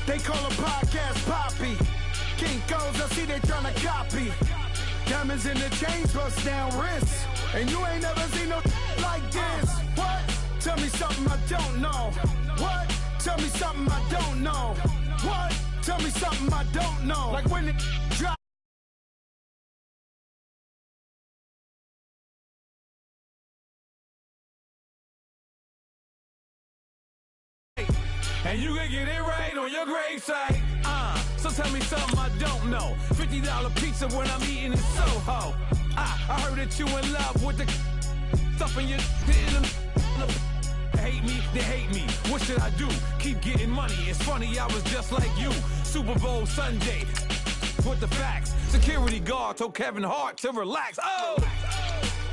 They call a podcast Poppy. Kinkos, I see they tryna copy. Diamonds in the chains, bust down wrists. And you ain't never seen no like this. What? Tell me something I don't know. What? Tell me something I don't know. What? Tell me something I don't know. Like when it drop. And you can get it right on your gravesite. So tell me something I don't know. $50 pizza when I'm eating in Soho. I heard that you in love with the stuff in your hate me, they hate me. What should I do? Keep getting money. It's funny, I was just like you. Super Bowl Sunday with the facts. Security guard told Kevin Hart to relax. Oh!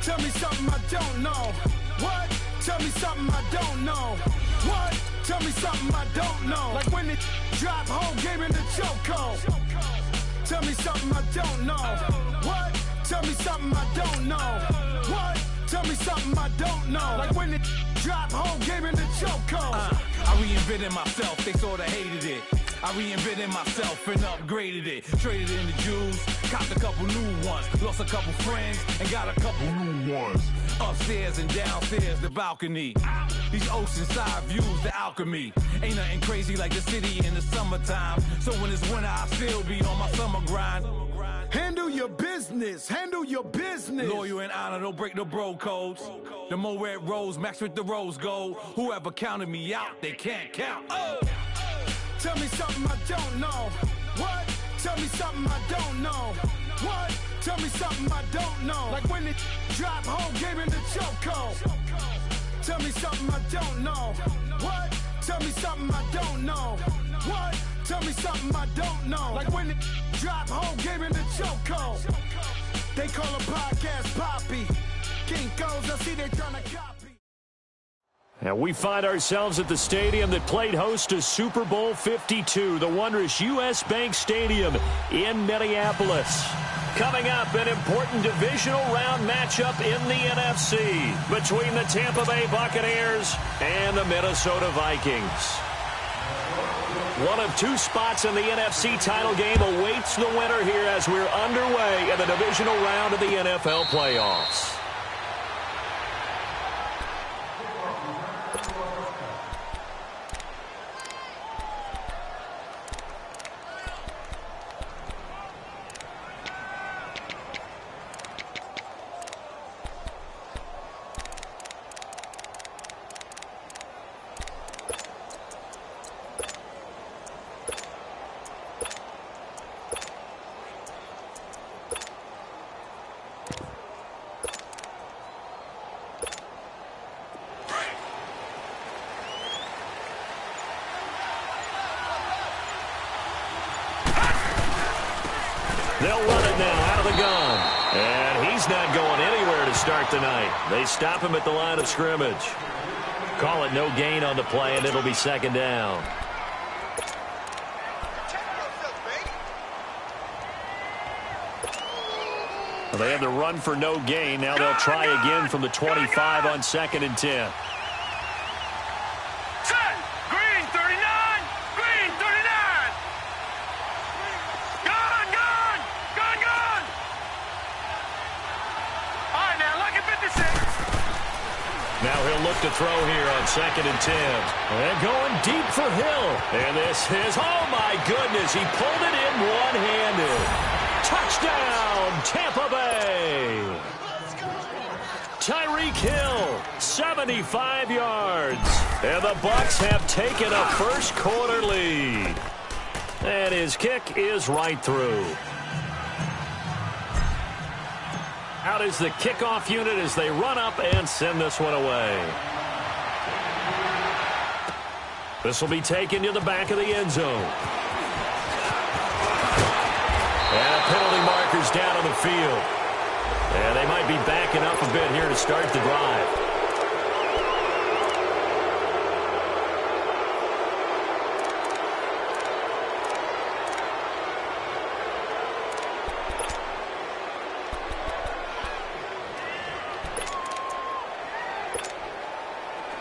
Tell me something I don't know. What? Tell me something I don't know. What? Tell me something I don't know. Like when it drop whole game in the chokehold. Tell me something I don't know. What? Tell me something I don't know. What? Tell me something I don't know. Like when it drop whole game in the chokehold. I reinvented myself, they sorta hated it. I reinvented myself and upgraded it. Traded in the Jews, copped a couple new ones. Lost a couple friends and got a couple new ones. Upstairs and downstairs, the balcony. These oceanside views, the alchemy. Ain't nothing crazy like the city in the summertime. So when it's winter, I still be on my summer grind. Handle your business, handle your business. Loyal and honor, don't break the bro codes. The more red rose, max with the rose gold. Whoever counted me out, they can't count. Oh! Tell me something I don't know. What? Tell me something I don't know. What? Tell me something I don't know. Like when it drop whole game in the chokehold. Tell me something I don't know. What? Tell me something I don't know. What? Tell me something I don't know. Like when it drop whole game in the chokehold. They call a podcast Poppy. Kinkos, I see they tryna copy. And we find ourselves at the stadium that played host to Super Bowl 52, the wondrous U.S. Bank Stadium in Minneapolis. Coming up, an important divisional round matchup in the NFC between the Tampa Bay Buccaneers and the Minnesota Vikings. One of two spots in the NFC title game awaits the winner here as we're underway in the divisional round of the NFL playoffs. They'll run it now out of the gun. And he's not going anywhere to start the night. They stop him at the line of scrimmage. Call it no gain on the play, and it'll be second down. Well, they had the run for no gain. Now they'll try again from the 25 on 2nd and 10. Now he'll look to throw here on 2nd and 10. And going deep for Hill. And this is, oh my goodness, he pulled it in one-handed. Touchdown, Tampa Bay. Tyreek Hill, 75 yards. And the Bucs have taken a first-quarter lead. And his kick is right through. Out is the kickoff unit as they run up and send this one away. This will be taken to the back of the end zone. And penalty markers down on the field. And they might be backing up a bit here to start the drive.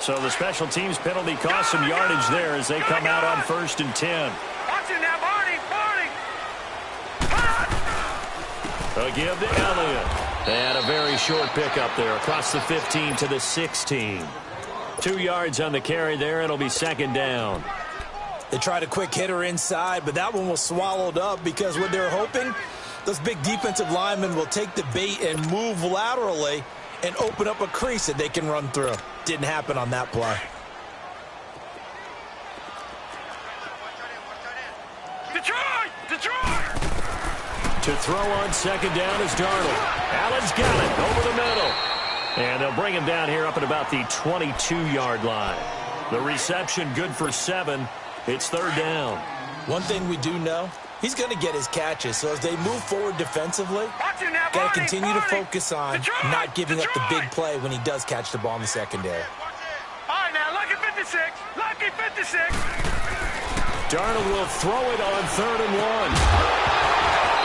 So the special teams penalty cost some yardage there as they come out on 1st and 10. Watch it now, Barney. They'll give to Elliott. And a very short pickup there across the 15 to the 16. 2 yards on the carry there. It'll be 2nd down. They tried a quick hitter inside, but that one was swallowed up because what they're hoping, those big defensive linemen will take the bait and move laterally and open up a crease that they can run through. Didn't happen on that play. Detroit! To throw on 2nd down is Darnold. Allen's got it over the middle. And they'll bring him down here up at about the 22-yard line. The reception good for 7. It's 3rd down. One thing we do know, he's going to get his catches. So as they move forward defensively, got to continue to focus on not giving up the big play when he does catch the ball in the secondary. All right, now, lucky 56. Lucky 56. Darnold will throw it on 3rd and 1.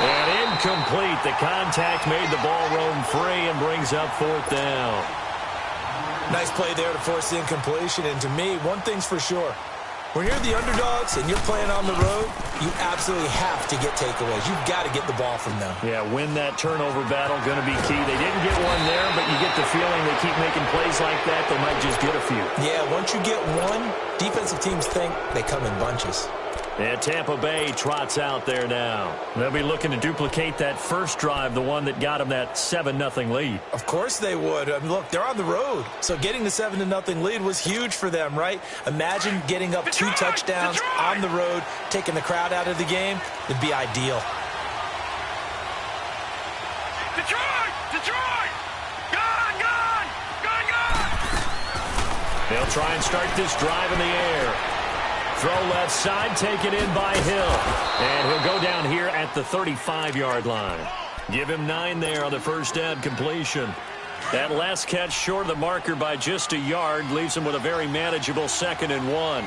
And incomplete. The contact made the ball roam free and brings up 4th down. Nice play there to force the incompletion. And to me, one thing's for sure. When you're the underdogs and you're playing on the road, you absolutely have to get takeaways. You've got to get the ball from them. Yeah, win that turnover battle, going to be key. They didn't get one there, but you get the feeling they keep making plays like that, they might just get a few. Yeah, once you get one, defensive teams think they come in bunches. And Tampa Bay trots out there now. They'll be looking to duplicate that first drive, the one that got them that 7-0 lead. Of course they would. I mean, look, they're on the road. So getting the 7-0 lead was huge for them, right? Imagine getting up 2 touchdowns on the road, taking the crowd out of the game. It'd be ideal. Detroit! Gone! They'll try and start this drive in the air. Throw left side, taken in by Hill. And he'll go down here at the 35-yard line. Give him 9 there on the first down completion. That last catch short of the marker by just a yard leaves him with a very manageable 2nd and 1.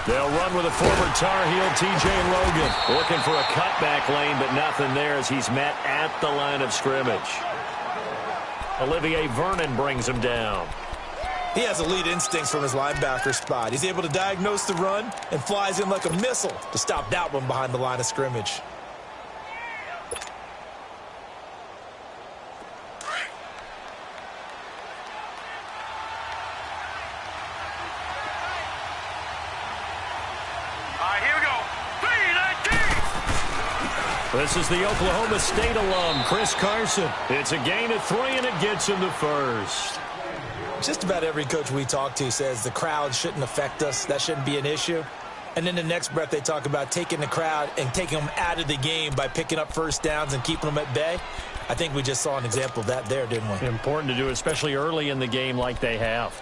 They'll run with a former Tar Heel, T.J. Logan. Looking for a cutback lane, but nothing there as he's met at the line of scrimmage. Olivier Vernon brings him down. He has elite instincts from his linebacker spot. He's able to diagnose the run and flies in like a missile to stop that one behind the line of scrimmage. All right, here we go. 3-19. This is the Oklahoma State alum, Chris Carson. It's a gain of 3, and it gets him to 1st. Just about every coach we talk to says the crowd shouldn't affect us. That shouldn't be an issue. And then the next breath they talk about taking the crowd and taking them out of the game by picking up first downs and keeping them at bay. I think we just saw an example of that there, didn't we? Important to do, especially early in the game like they have.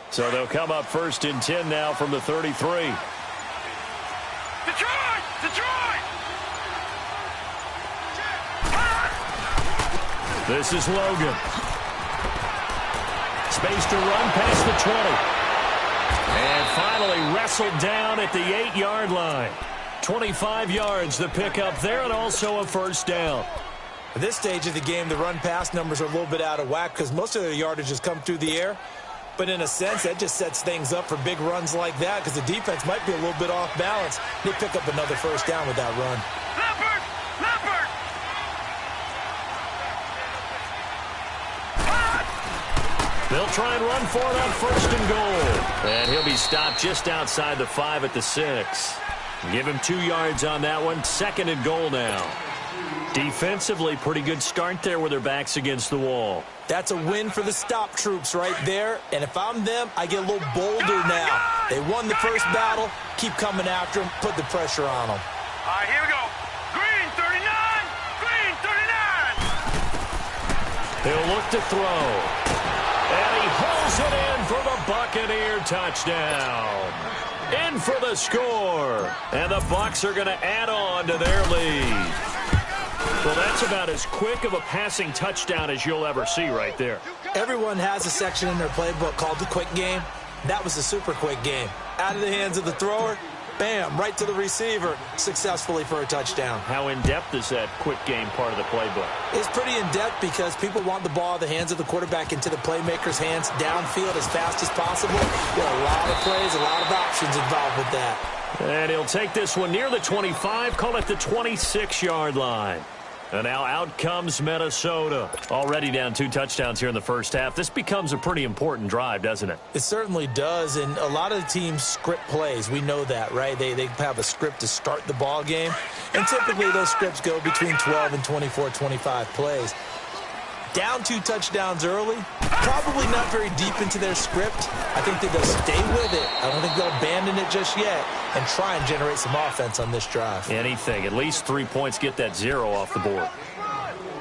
So they'll come up 1st and 10 now from the 33. Detroit! This is Logan. Space to run past the 20. And finally wrestled down at the 8-yard line. 25 yards the pickup there, and also a first down. At this stage of the game, the run-pass numbers are a little bit out of whack because most of their yardage has come through the air. But in a sense, that just sets things up for big runs like that because the defense might be a little bit off balance. They pick up another first down with that run. Leopard! They'll try and run for it on 1st and goal. And he'll be stopped just outside the 5 at the 6. Give him 2 yards on that one. 2nd and goal now. Defensively, pretty good start there with their backs against the wall. That's a win for the stop troops right there. And if I'm them, I get a little bolder now. They won the first battle. Keep coming after them. Put the pressure on them. All right, here we go. Green 39. Green 39. He'll look to throw. And he hauls it in for the Buccaneer touchdown. In for the score. And the Bucs are going to add on to their lead. Well, that's about as quick of a passing touchdown as you'll ever see right there. Everyone has a section in their playbook called the quick game. That was a super quick game. out of the hands of the thrower, bam, right to the receiver, successfully for a touchdown. How in-depth is that quick game part of the playbook? It's pretty in-depth because people want the ball out of the hands of the quarterback into the playmaker's hands downfield as fast as possible. There are a lot of plays, a lot of options involved with that. And he'll take this one near the 25, call it the 26-yard line. And now out comes Minnesota. Already down 2 touchdowns here in the first half. This becomes a pretty important drive, doesn't it? It certainly does, and a lot of the teams script plays. We know that, right? They have a script to start the ball game, and typically those scripts go between 12 and 24, 25 plays. Down 2 touchdowns early, probably not very deep into their script. I think that they'll stay with it. I don't think they'll abandon it just yet and try and generate some offense on this drive. Anything. At least 3 points, get that 0 off the board.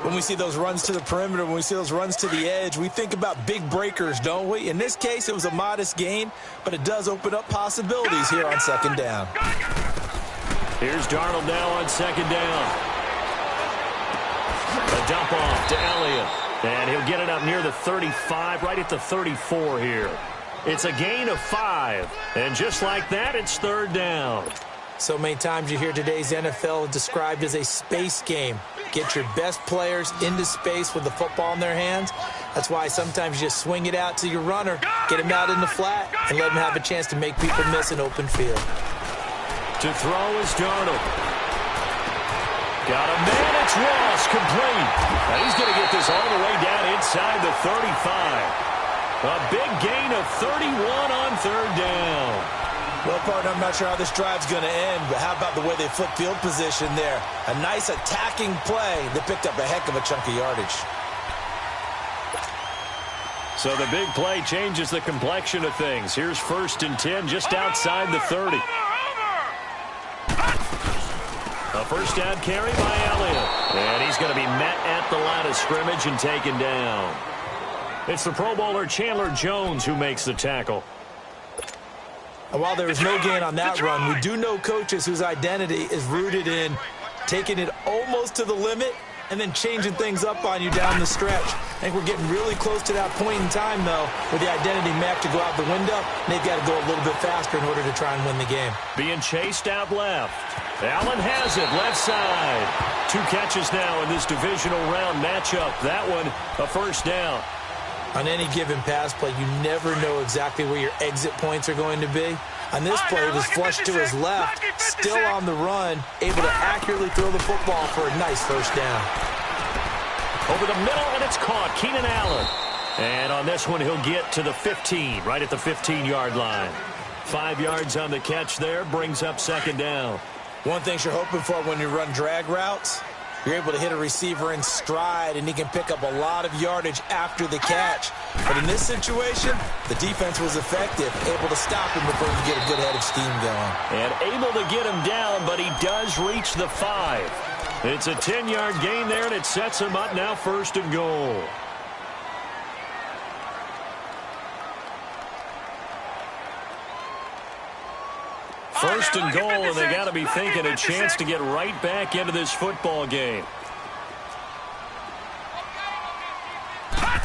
When we see those runs to the perimeter, when we see those runs to the edge, we think about big breakers, don't we? In this case, it was a modest gain, but it does open up possibilities here on second down. Here's Darnold now on second down. A dump off to Elliott. And he'll get it up near the 35, right at the 34 here. It's a gain of 5. And just like that, it's third down. So many times you hear today's NFL described as a space game. Get your best players into space with the football in their hands. That's why sometimes you just swing it out to your runner, get him out in the flat, and let him have a chance to make people miss an open field. To throw is Darnold. Got a man, it's Ross, complete. Now he's going to get this all the way down inside the 35. A big gain of 31 on third down. Well, partner, I'm not sure how this drive's going to end, but how about the way they flip field position there? A nice attacking play that picked up a heck of a chunk of yardage. So the big play changes the complexion of things. Here's 1st and 10 just outside the 30. A first down carry by Elliott. And he's going to be met at the line of scrimmage and taken down. It's the Pro Bowler Chandler Jones who makes the tackle. And while there was no gain on that run, we do know coaches whose identity is rooted in taking it almost to the limit and then changing things up on you down the stretch. I think we're getting really close to that point in time, though, where the identity map to go out the window, and they've got to go a little bit faster in order to try and win the game. Being chased out left. Allen has it, left side. 2 catches now in this divisional round matchup. That one, a first down. On any given pass play, you never know exactly where your exit points are going to be. On this play, it was flushed to his left, still on the run, able to accurately throw the football for a nice first down. Over the middle, and it's caught. Keenan Allen. And on this one, he'll get to the 15, right at the 15-yard line. 5 yards on the catch there, brings up second down. One thing you're hoping for when you run drag routes, you're able to hit a receiver in stride, and he can pick up a lot of yardage after the catch. But in this situation, the defense was effective, able to stop him before he could get a good head of steam going. And able to get him down, but he does reach the 5. It's a 10-yard gain there, and it sets him up now 1st and goal. First and goal, and they got to be thinking a chance to get right back into this football game.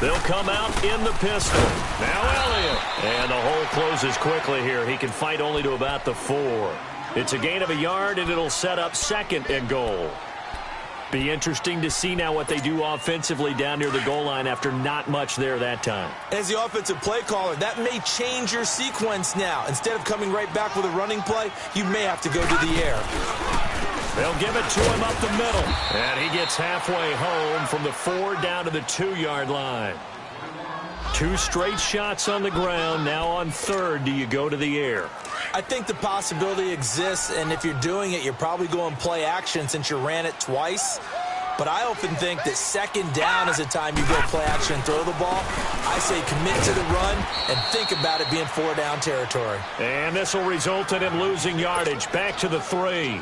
They'll come out in the pistol. Now Elliott. And the hole closes quickly here. He can fight only to about the 4. It's a gain of a yard, and it'll set up 2nd and goal. Be interesting to see now what they do offensively down near the goal line after not much there that time. As the offensive play caller, that may change your sequence now. Instead of coming right back with a running play, you may have to go to the air. They'll give it to him up the middle. And he gets halfway home from the 4 down to the 2-yard line. 2 straight shots on the ground. Now on 3rd, do you go to the air? I think the possibility exists, and if you're doing it, you're probably going play action since you ran it twice. But I often think that 2nd down is the time you go play action and throw the ball. I say commit to the run and think about it being 4-down territory. And this will result in him losing yardage back to the 3.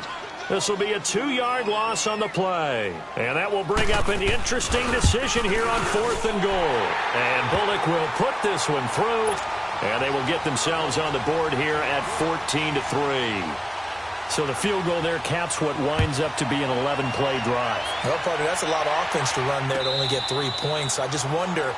This will be a 2-yard loss on the play. And that will bring up an interesting decision here on 4th and goal. And Bullock will put this one through. And they will get themselves on the board here at 14-3. So the field goal there caps what winds up to be an 11-play drive. Well, partner, that's a lot of offense to run there to only get 3 points. I just wonder,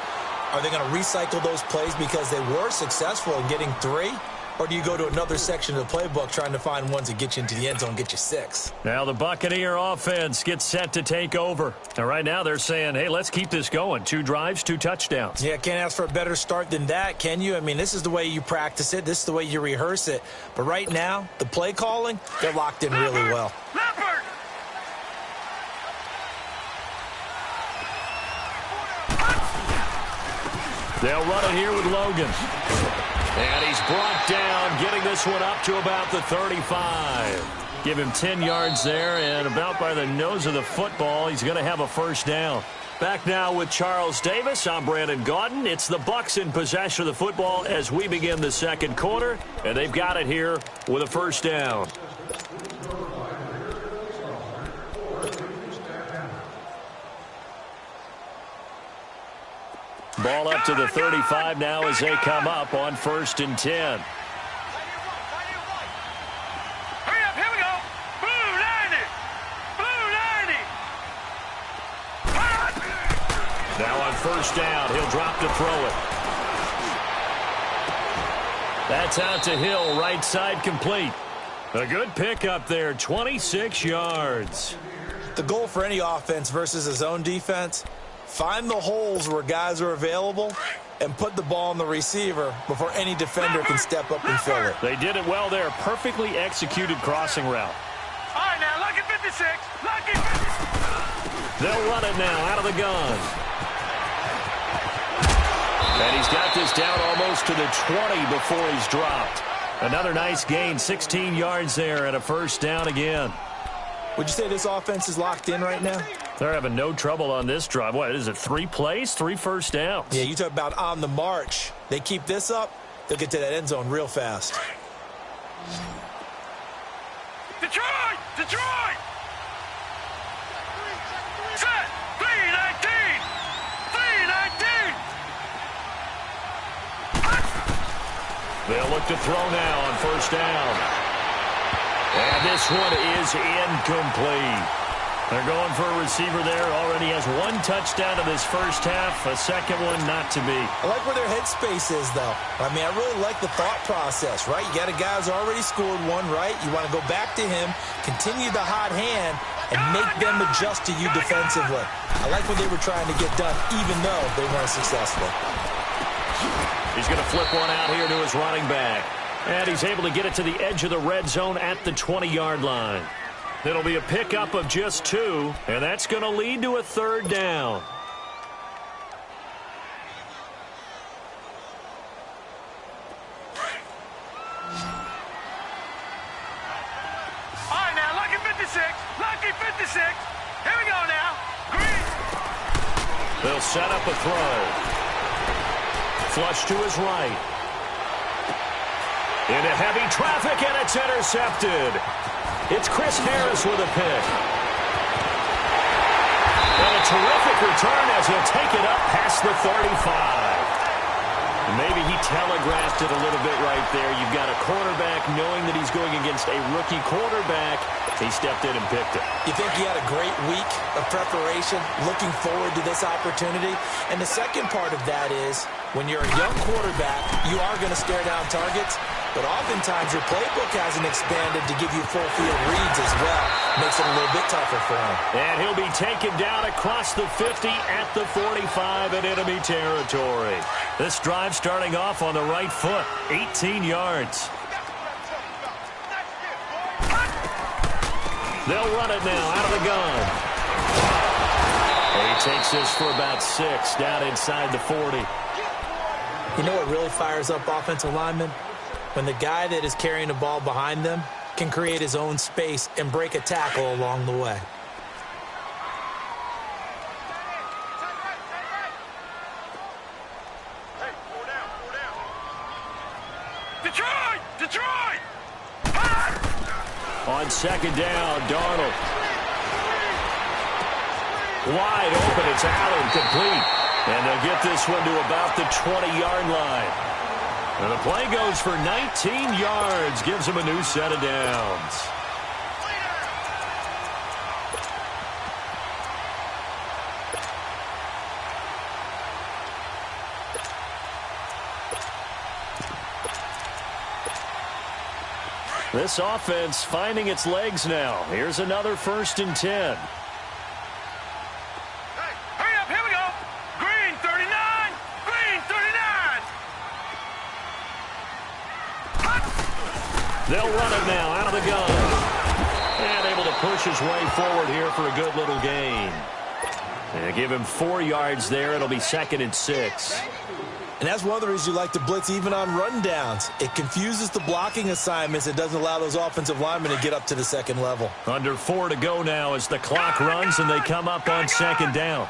are they going to recycle those plays because they were successful in getting 3? Or do you go to another section of the playbook trying to find ones that get you into the end zone and get you 6? Now the Buccaneer offense gets set to take over. And right now they're saying, hey, let's keep this going. 2 drives, 2 touchdowns. Yeah, can't ask for a better start than that, can you? I mean, this is the way you practice it. This is the way you rehearse it. But right now, the play calling, they're locked in really well. Leopard! They'll run it here with Logan. And he's brought down, getting this one up to about the 35. Give him 10 yards there, and about by the nose of the football, he's going to have a first down. Back now with Charles Davis. I'm Brandon Gaudin. It's the Bucs in possession of the football as we begin the second quarter, and they've got it here with a first down. Ball up to the 35 now as they come up on 1st and 10. Hurry up, here we go. Blue 90. Blue 90. Now on 1st down, he'll drop to throw it. That's out to Hill, right side complete. A good pickup there, 26 yards. The goal for any offense versus a zone defense, find the holes where guys are available and put the ball on the receiver before any defender can step up and fill it. They did it well there. Perfectly executed crossing route. All right, now, lucky 56. Lucky 56. They'll run it now out of the gun. And he's got this down almost to the 20 before he's dropped. Another nice gain, 16 yards there and a first down again. Would you say this offense is locked in right now? They're having no trouble on this drive. What is it, 3 plays, 3 first downs? Yeah, you talk about on the march. They keep this up, they'll get to that end zone real fast. Detroit! Detroit! Set! 319! 319! They'll look to throw now on first down. And this one is incomplete. They're going for a receiver there. Already has 1 touchdown in this first half. A second one not to be. I like where their headspace is, though. I mean, I really like the thought process, right? You got a guy who's already scored 1, right? You want to go back to him, continue the hot hand, and make them adjust to you defensively. I like what they were trying to get done, even though they weren't successful. He's going to flip one out here to his running back. And he's able to get it to the edge of the red zone at the 20-yard line. It'll be a pickup of just 2, and that's going to lead to a 3rd down. All right, now, lucky 56. Lucky 56. Here we go now. Green. They'll set up a throw. Flush to his right. Into heavy traffic, and it's intercepted. It's Chris Harris with a pick. And a terrific return as he'll take it up past the 35. Maybe he telegraphed it a little bit right there. You've got a quarterback knowing that he's going against a rookie quarterback. He stepped in and picked it. You think he had a great week of preparation, looking forward to this opportunity? And the second part of that is, when you're a young quarterback, you are going to stare down targets, but oftentimes your playbook hasn't expanded to give you full field reads as well. Makes it a little bit tougher for him. And he'll be taken down across the 50 at the 45 in enemy territory. This drive starting off on the right foot, 18 yards. They'll run it now out of the gun. And he takes this for about 6 down inside the 40. You know what really fires up offensive linemen? When the guy that is carrying the ball behind them can create his own space and break a tackle along the way. Detroit! Detroit! On 2nd down, Darnold. Wide open, it's Allen, complete. And they'll get this one to about the 20-yard line. And the play goes for 19 yards, gives him a new set of downs. This offense finding its legs now. Here's another 1st and 10. Hey, hurry up, here we go. Green 39, green 39. They'll run it now out of the gun. And able to push his way forward here for a good little gain. And give him 4 yards there. It'll be 2nd and 6. And that's one of the reasons you like to blitz even on rundowns. It confuses the blocking assignments. It doesn't allow those offensive linemen to get up to the second level. Under 4 to go now as the clock runs and they come up on 2nd down.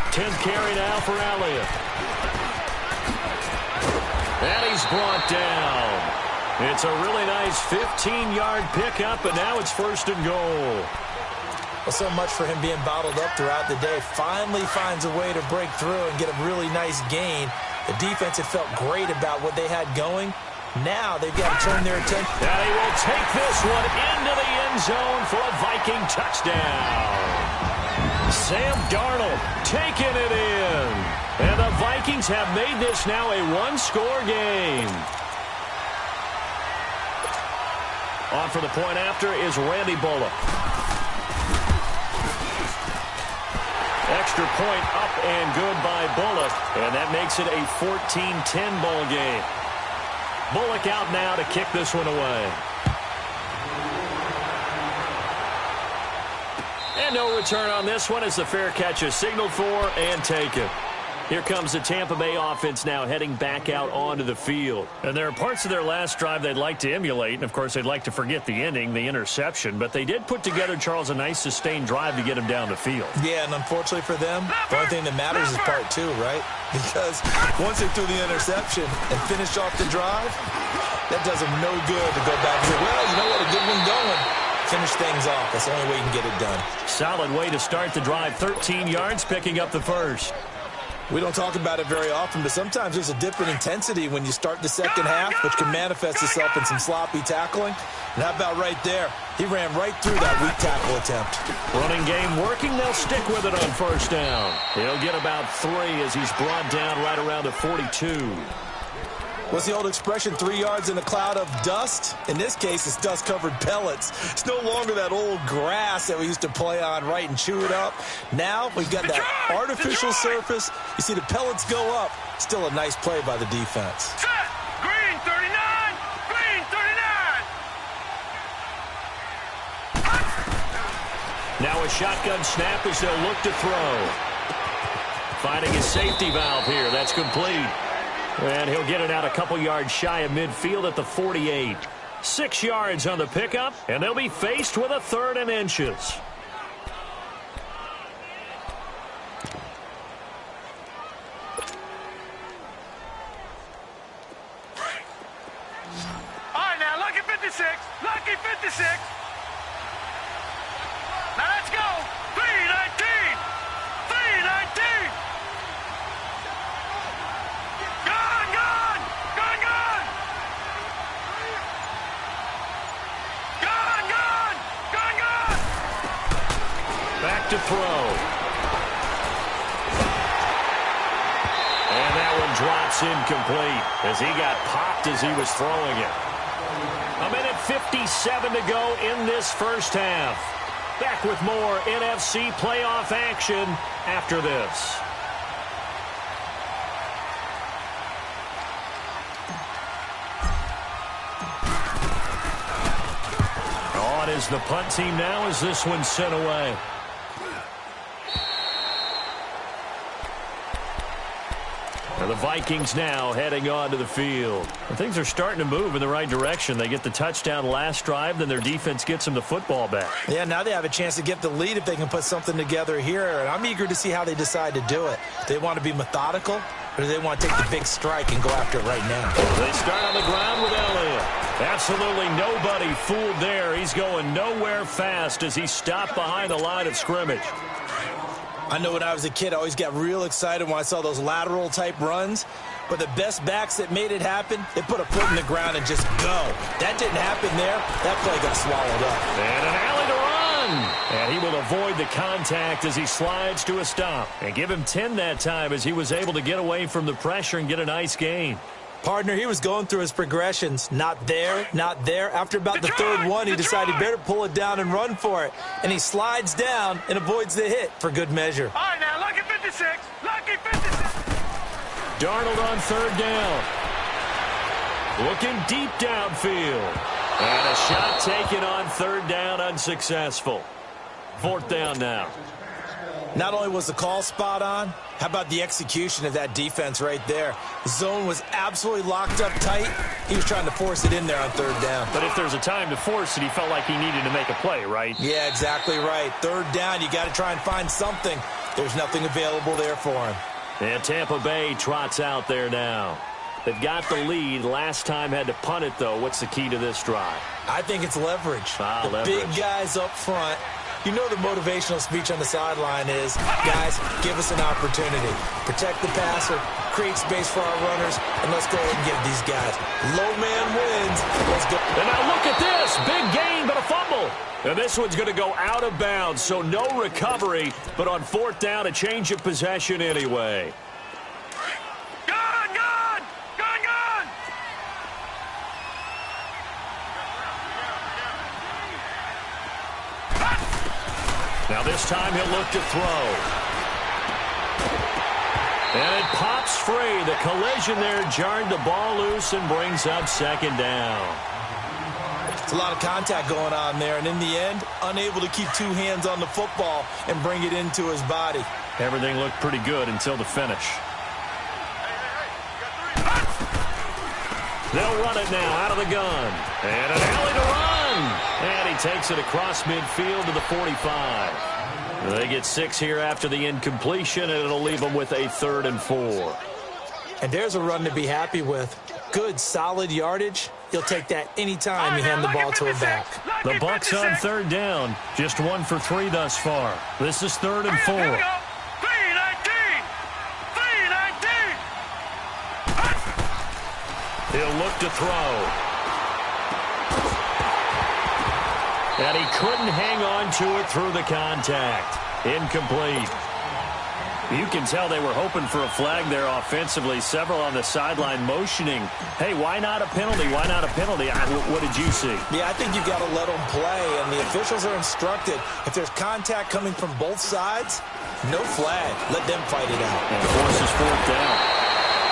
10th carry now for Elliott. And he's brought down. It's a really nice 15-yard pickup, and now it's 1st and goal. Well, so much for him being bottled up throughout the day. Finally finds a way to break through and get a really nice gain. The defense had felt great about what they had going. Now they've got to turn their attention. And he will take this one into the end zone for a Viking touchdown. Sam Darnold taking it in. And the Vikings have made this now a one-score game. On for the point after is Randy Bullock. Extra point up and good by Bullock. And that makes it a 14-10 ball game. Bullock out now to kick this one away. And no return on this one as the fair catch is signaled for and taken. Here comes the Tampa Bay offense now heading back out onto the field. And there are parts of their last drive they'd like to emulate. And, of course, they'd like to forget the ending, the interception. But they did put together, Charles, a nice sustained drive to get him down the field. Yeah, and unfortunately for them, the only thing that matters is part 2, right? Because once they threw the interception and finished off the drive, that does them no good to go back and say, well, you know what, a good one going. Finish things off. That's the only way you can get it done. Solid way to start the drive. 13 yards, picking up the first. We don't talk about it very often, but sometimes there's a dip in intensity when you start the second half, which can manifest itself in some sloppy tackling. And how about right there? He ran right through that weak tackle attempt. Running game working. They'll stick with it on 1st down. He'll get about 3 as he's brought down right around the 42. What's the old expression, 3 yards in a cloud of dust? In this case, it's dust-covered pellets. It's no longer that old grass that we used to play on, right, and chew it up. Now we've got that artificial surface. You see the pellets go up. Still a nice play by the defense. Set! Green 39! Green 39! Now a shotgun snap as they'll look to throw. Finding his safety valve here. That's complete. And he'll get it out a couple yards shy of midfield at the 48. 6 yards on the pickup, and they'll be faced with a 3rd and inches. All right, now, lucky 56. Lucky 56. Now, let's go. 319. 319. Gone, gone. Gone, gone. Gone, gone. Gone, gone. Back to throw. And that one drops incomplete as he got popped as he was throwing it. A minute 57 to go in this first half. Back with more NFC playoff action after this. On is the punt team now as this one's sent away. And the Vikings now heading onto the field. And things are starting to move in the right direction. They get the touchdown last drive, then their defense gets them the football back. Yeah, now they have a chance to get the lead if they can put something together here. And I'm eager to see how they decide to do it. Do they want to be methodical, or do they want to take the big strike and go after it right now? They start on the ground with Elliott. Absolutely nobody fooled there. He's going nowhere fast as he stopped behind the line of scrimmage. I know when I was a kid, I always got real excited when I saw those lateral-type runs. But the best backs that made it happen, they put a foot in the ground and just go. That didn't happen there. That play got swallowed up. And an alley to run. And he will avoid the contact as he slides to a stop. And give him 10 that time as he was able to get away from the pressure and get a nice gain. Partner, he was going through his progressions. Not there, not there. After about the third one, he decided he better pull it down and run for it. And he slides down and avoids the hit for good measure. All right, now, lucky 56. Lucky 56. Darnold on third down. Looking deep downfield. And a shot taken on third down, unsuccessful. Fourth down now. Not only was the call spot on, how about the execution of that defense right there? The zone was absolutely locked up tight. He was trying to force it in there on third down. But if there's a time to force it, he felt like he needed to make a play, right? Yeah, exactly right. Third down, you got to try and find something. There's nothing available there for him. And Tampa Bay trots out there now. They've got the lead. Last time had to punt it, though. What's the key to this drive? I think it's leverage. The big guys up front. You know the motivational speech on the sideline is, guys, give us an opportunity. Protect the passer, create space for our runners, and let's go ahead and get these guys. Low man wins. Let's go. And now look at this. Big gain, but a fumble. And this one's going to go out of bounds, so no recovery. But on fourth down, a change of possession anyway. Now this time he'll look to throw. And it pops free. The collision there jarred the ball loose and brings up second down. It's a lot of contact going on there, and in the end, unable to keep two hands on the football and bring it into his body. Everything looked pretty good until the finish. They'll run it now out of the gun. And an alley to run. And he takes it across midfield to the 45. They get 6 here after the incompletion, and it'll leave them with a 3rd and 4. And there's a run to be happy with. Good, solid yardage. He'll take that anytime you hand the ball to a back. The Bucs on third down. Just 1 for 3 thus far. This is 3rd and 4. 3-19. He'll look to throw. And he couldn't hang on to it through the contact. Incomplete. You can tell they were hoping for a flag there offensively. Several on the sideline motioning. Hey, why not a penalty? Why not a penalty? What did you see? Yeah, I think you've got to let them play, and the officials are instructed. If there's contact coming from both sides, no flag. Let them fight it out. And forces fourth down.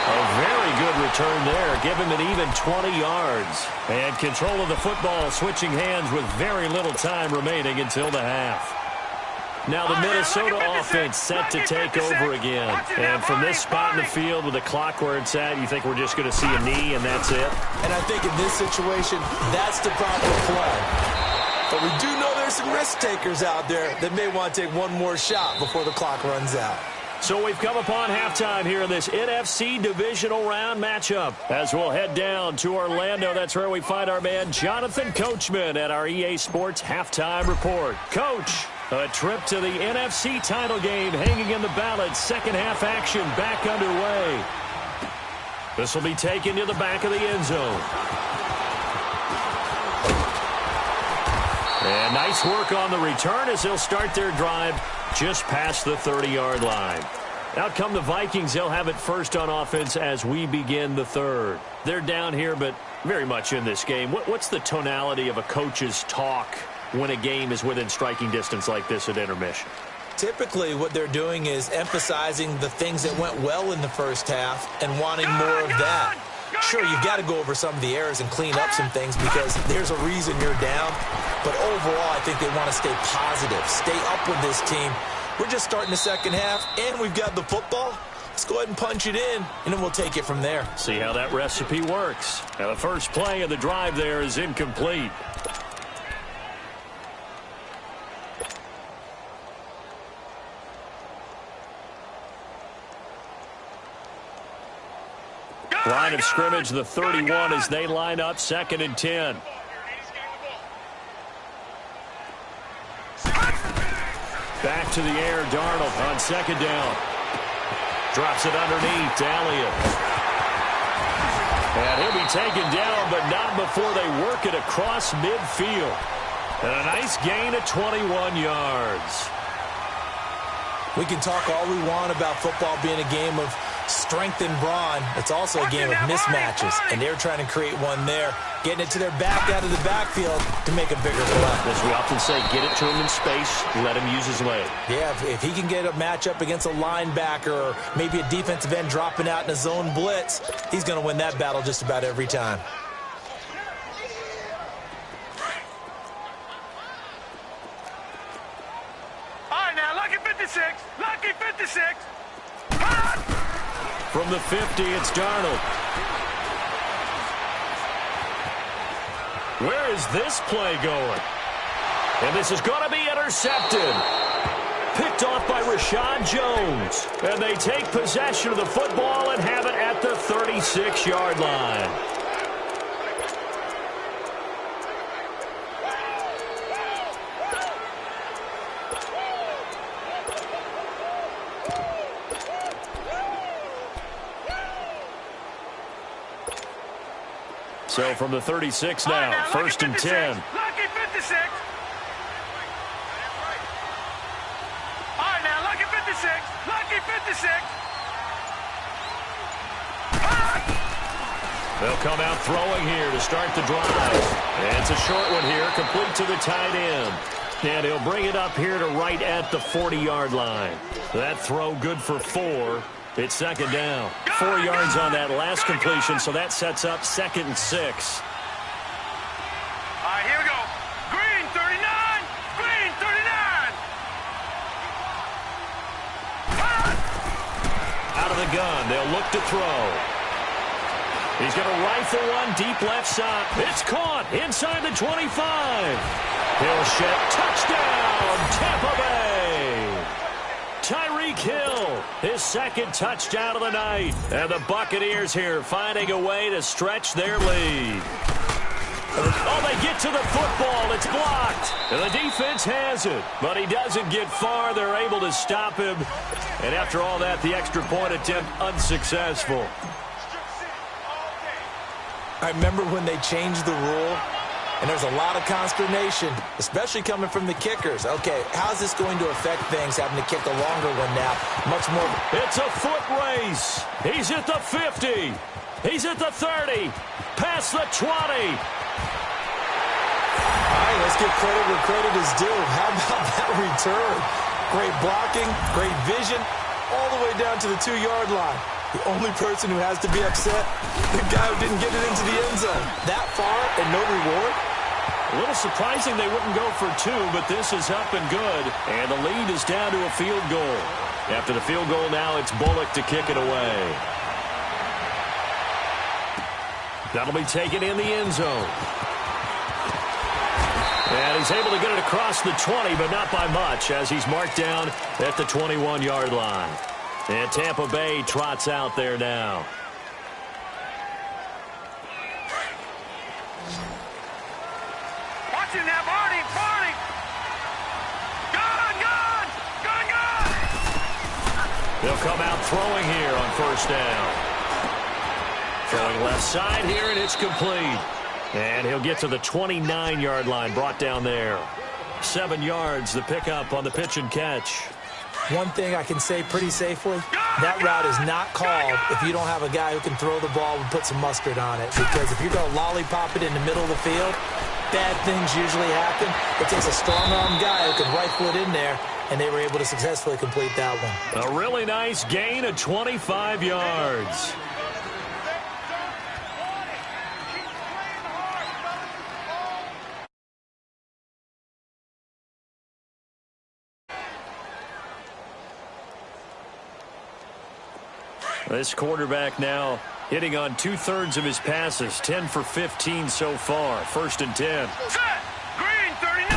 A very good return there. Give him an even 20 yards. And control of the football, switching hands with very little time remaining until the half. Now the Minnesota offense set to take over again. And from this spot in the field with the clock where it's at, you think we're just going to see a knee and that's it? And I think in this situation, that's the proper play. But we do know there's some risk takers out there that may want to take one more shot before the clock runs out. So we've come upon halftime here in this NFC divisional round matchup. As we'll head down to Orlando, that's where we find our man Jonathan Coachman at our EA Sports Halftime Report. Coach, a trip to the NFC title game hanging in the balance. Second half action back underway. This will be taken to the back of the end zone. And nice work on the return as they'll start their drive just past the 30-yard line. Out come the Vikings. They'll have it first on offense as we begin the third. They're down here, but very much in this game. What's the tonality of a coach's talk when a game is within striking distance like this at intermission? Typically, what they're doing is emphasizing the things that went well in the first half and wanting more of that. Sure, you've got to go over some of the errors and clean up some things because there's a reason you're down. But overall, I think they want to stay positive, stay up with this team. We're just starting the second half, and we've got the football. Let's go ahead and punch it in, and then we'll take it from there. See how that recipe works. Now, the first play of the drive there is incomplete. Line of scrimmage, the 31 as they line up, 2nd and 10. Back to the air, Darnold on 2nd down. Drops it underneath to Elliott. And he'll be taken down, but not before they work it across midfield. And a nice gain of 21 yards. We can talk all we want about football being a game of strength and brawn. It's also a game of mismatches, and they're trying to create one there, getting it to their back out of the backfield to make a bigger play. As we often say, get it to him in space, let him use his leg. Yeah, if he can get a matchup against a linebacker or maybe a defensive end dropping out in a zone blitz, he's going to win that battle just about every time. Lucky 56. From the 50, it's Darnold. Where is this play going? And this is going to be intercepted. Picked off by Rashad Jones. And they take possession of the football and have it at the 36-yard line. So from the 36 now, first and 10. Lucky 56. All right, now, lucky 56. Lucky 56. They'll come out throwing here to start the drive. And it's a short one here, complete to the tight end. And he'll bring it up here to right at the 40-yard line. That throw good for 4. It's second down. 4 yards on that last completion, so that sets up second and 6. All right, here we go. Green 39. Green 39. Out of the gun, they'll look to throw. He's going to rifle one deep left side. It's caught inside the 25. Hill shot, touchdown, Tampa Bay. Tyreek Hill, his second touchdown of the night. And the Buccaneers here finding a way to stretch their lead. Oh, they get to the football. It's blocked. And the defense has it. But he doesn't get far. They're able to stop him. And after all that, the extra point attempt unsuccessful. I remember when they changed the rule, and there's a lot of consternation, especially coming from the kickers. Okay, how's this going to affect things, having to kick a longer one now? Much more. It's a foot race. He's at the 50. He's at the 30. Past the 20. All right, let's give credit where credit is due. How about that return? Great blocking, great vision, all the way down to the 2-yard line. The only person who has to be upset, the guy who didn't get it into the end zone. That far and no reward? A little surprising they wouldn't go for 2, but this is up and good. And the lead is down to a field goal. After the field goal now, it's Bullock to kick it away. That'll be taken in the end zone. And he's able to get it across the 20, but not by much, as he's marked down at the 21-yard line. And Tampa Bay trots out there now. Watch him now, Barney. Gone. They'll come out throwing here on first down. Throwing left side here, and it's complete. And he'll get to the 29-yard line, brought down there. 7 yards, the pickup on the pitch and catch. One thing I can say pretty safely, that route is not called if you don't have a guy who can throw the ball and put some mustard on it. Because if you're going to lollipop it in the middle of the field, bad things usually happen. It takes a strong-arm guy who can rifle it in there, and they were able to successfully complete that one. A really nice gain of 25 yards. This quarterback now hitting on 2/3 of his passes, 10 for 15 so far. First and 10. Set. Green 39.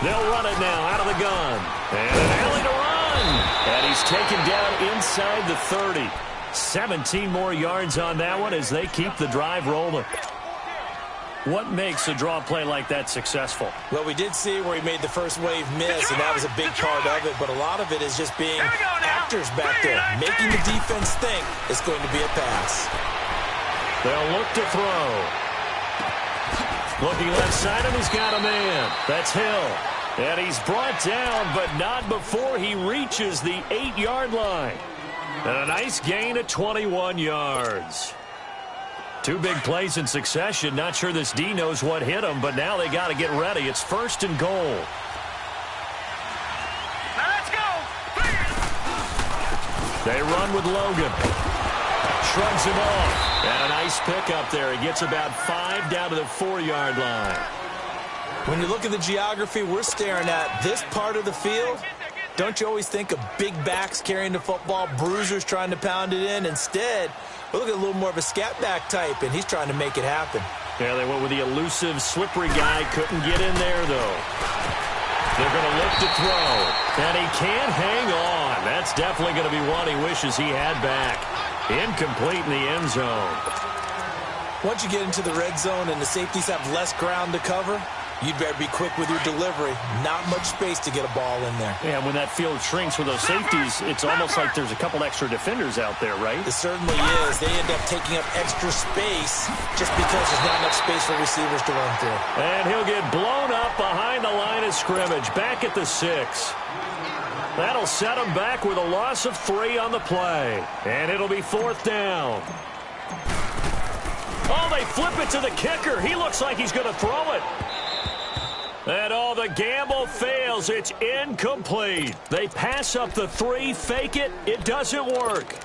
They'll run it now out of the gun. And an alley to run. And he's taken down inside the 30. 17 more yards on that one as they keep the drive rolling. What makes a draw play like that successful? Well, we did see where he made the first wave miss, and that was a big part of it. But a lot of it is just being actors back there, making the defense think it's going to be a pass. They'll look to throw. Looking left side, and he's got a man. That's Hill. And he's brought down, but not before he reaches the 8-yard line. And a nice gain of 21 yards. Two big plays in succession. Not sure this D knows what hit him, but now they got to get ready. It's 1st and goal. Now let's go. They run with Logan. Shrugs him off. And a nice pickup there. He gets about 5 down to the 4-yard line. When you look at the geography we're staring at, this part of the field, don't you always think of big backs carrying the football, bruisers trying to pound it in? Instead, we're looking at a little more of a scat back type, and he's trying to make it happen. Yeah, they went with the elusive, slippery guy. Couldn't get in there, though. They're going to look to throw. And he can't hang on. That's definitely going to be one he wishes he had back. Incomplete in the end zone. Once you get into the red zone and the safeties have less ground to cover, you'd better be quick with your delivery. Not much space to get a ball in there. Yeah, when that field shrinks with those safeties, it's almost like there's a couple extra defenders out there, right? It certainly is. They end up taking up extra space just because there's not enough space for receivers to run through. And he'll get blown up behind the line of scrimmage, back at the 6. That'll set him back with a loss of 3 on the play. And it'll be 4th down. Oh, they flip it to the kicker. He looks like he's going to throw it. And the gamble fails. It's incomplete. They pass up the 3, fake it. It doesn't work.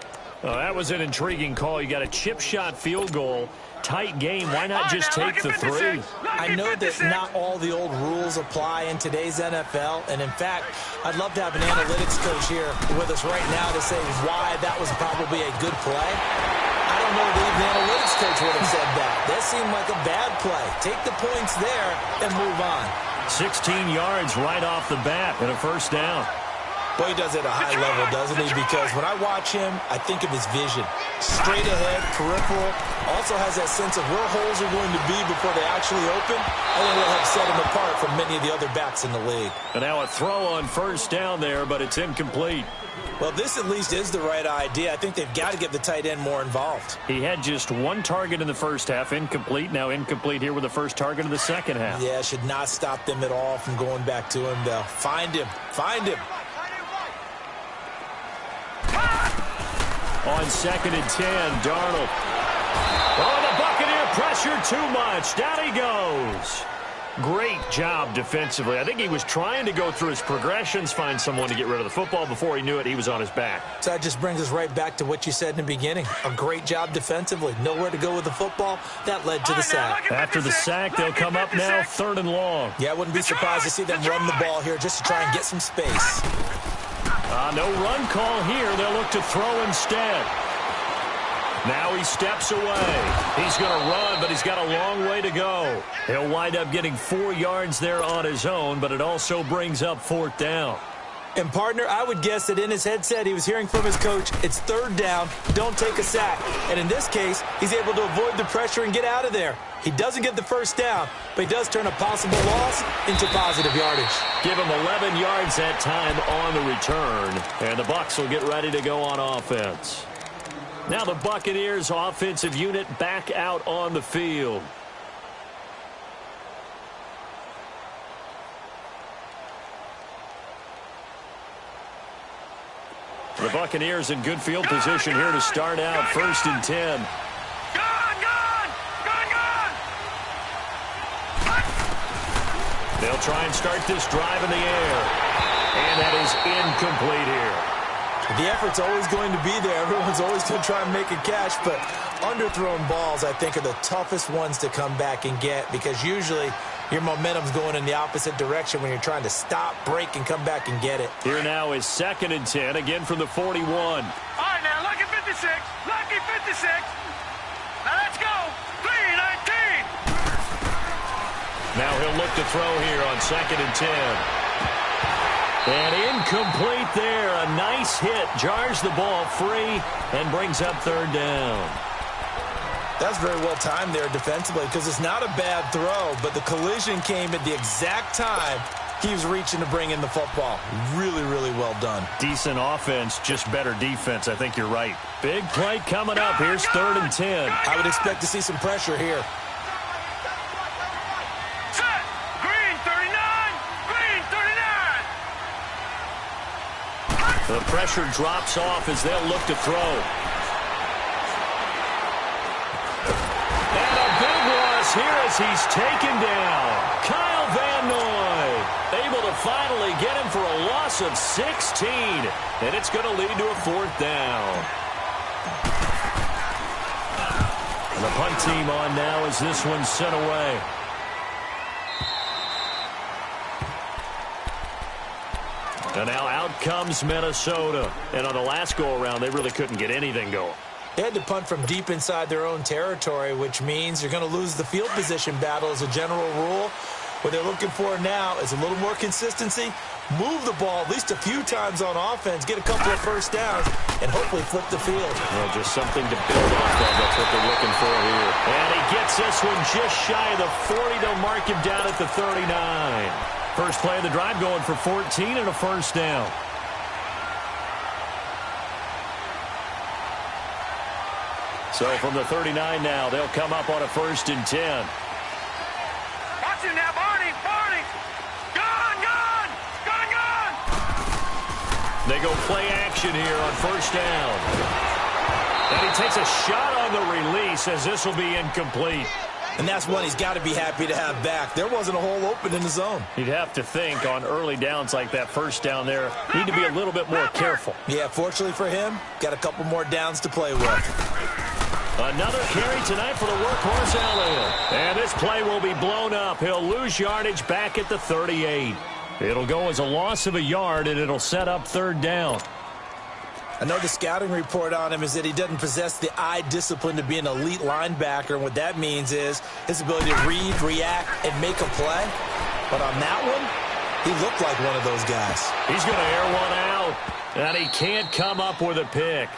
Oh, that was an intriguing call. You got a chip shot field goal. Tight game. Why not just take the 3? I know that not all the old rules apply in today's NFL. And, in fact, I'd love to have an analytics coach here with us right now to say why that was probably a good play. I don't know that even the analytics coach would have said that. That seemed like a bad play. Take the points there and move on. 16 yards right off the bat and a 1st down. Boy, he does it at a high level, doesn't he? Because when I watch him, I think of his vision. Straight ahead, peripheral. Also has that sense of where holes are going to be before they actually open. I think it'll have set him apart from many of the other backs in the league. And now a throw on 1st down there, but it's incomplete. Well, this at least is the right idea. I think they've got to get the tight end more involved. He had just 1 target in the 1st half, incomplete. Now incomplete here with the 1st target of the 2nd half. Yeah, should not stop them at all from going back to him, though. Find him. Find him. On 2nd and 10, Darnold. Oh, the Buccaneer pressure too much. Down he goes. Great job defensively. I think he was trying to go through his progressions, find someone to get rid of the football. Before he knew it, he was on his back. So that just brings us right back to what you said in the beginning. A great job defensively. Nowhere to go with the football. That led to the sack. After the sack, they'll come up now 3rd and long. Yeah, I wouldn't be surprised to see them run the ball here just to try and get some space. No run call here. They'll look to throw instead. Now he steps away. He's going to run, but he's got a long way to go. He'll wind up getting 4 yards there on his own, but it also brings up 4th down. And, partner, I would guess that in his headset he was hearing from his coach, it's 3rd down, don't take a sack. And in this case, he's able to avoid the pressure and get out of there. He doesn't get the 1st down, but he does turn a possible loss into positive yardage. Give him 11 yards that time on the return, and the Bucs will get ready to go on offense. Now the Buccaneers offensive unit back out on the field. The Buccaneers in good field position here to start out 1st and 10. They'll try and start this drive in the air. And that is incomplete here. The effort's always going to be there. Everyone's always going to try and make a catch, but underthrown balls, I think, are the toughest ones to come back and get because usually your momentum's going in the opposite direction when you're trying to stop, break, and come back and get it. Here now is 2nd and 10, again from the 41. All right, now, lucky 56. Lucky 56. Now, let's go. 3-19. Now he'll look to throw here on 2nd and 10. And incomplete there. A nice hit. Jars the ball free and brings up 3rd down. That's very well timed there defensively because it's not a bad throw, but the collision came at the exact time he was reaching to bring in the football. Really, really well done. Decent offense, just better defense. I think you're right. Big play coming up. Here's 3rd and 10. I would expect to see some pressure here. The pressure drops off as they'll look to throw. And a big loss here as he's taken down. Kyle Van Noy able to finally get him for a loss of 16. And it's going to lead to a 4th down. And the punt team on now as this one's sent away. And now out comes Minnesota. And on the last go-around, they really couldn't get anything going. They had to punt from deep inside their own territory, which means you're going to lose the field position battle as a general rule. What they're looking for now is a little more consistency, move the ball at least a few times on offense, get a couple of first downs, and hopefully flip the field. Well, just something to build off of. That's what they're looking for here. And he gets this one just shy of the 40. They'll mark him down at the 39. First play of the drive going for 14 and a first down. So from the 39 now, they'll come up on a 1st and 10. Watch him now, Barney! Barney! Gone! They go play action here on 1st down. And he takes a shot on the release as this will be incomplete. And that's one he's got to be happy to have back. There wasn't a hole open in the zone. You'd have to think on early downs like that 1st down there, need to be a little bit more careful. Yeah, fortunately for him, got a couple more downs to play with. Another carry tonight for the workhorse Elliott. And this play will be blown up. He'll lose yardage back at the 38. It'll go as a loss of a yard, and it'll set up 3rd down. I know the scouting report on him is that he doesn't possess the eye discipline to be an elite linebacker, and what that means is his ability to read, react, and make a play. But on that one, he looked like one of those guys. He's going to air one out, and he can't come up with a pick.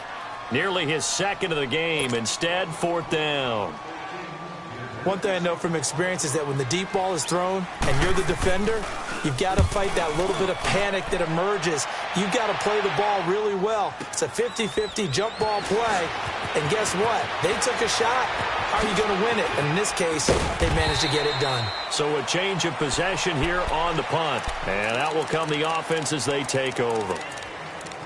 Nearly his 2nd of the game. Instead, 4th down. One thing I know from experience is that when the deep ball is thrown and you're the defender, you've got to fight that little bit of panic that emerges. You've got to play the ball really well. It's a 50-50 jump ball play. And guess what? They took a shot. How are you going to win it? And in this case, they managed to get it done. So a change of possession here on the punt. And out will come the offense as they take over.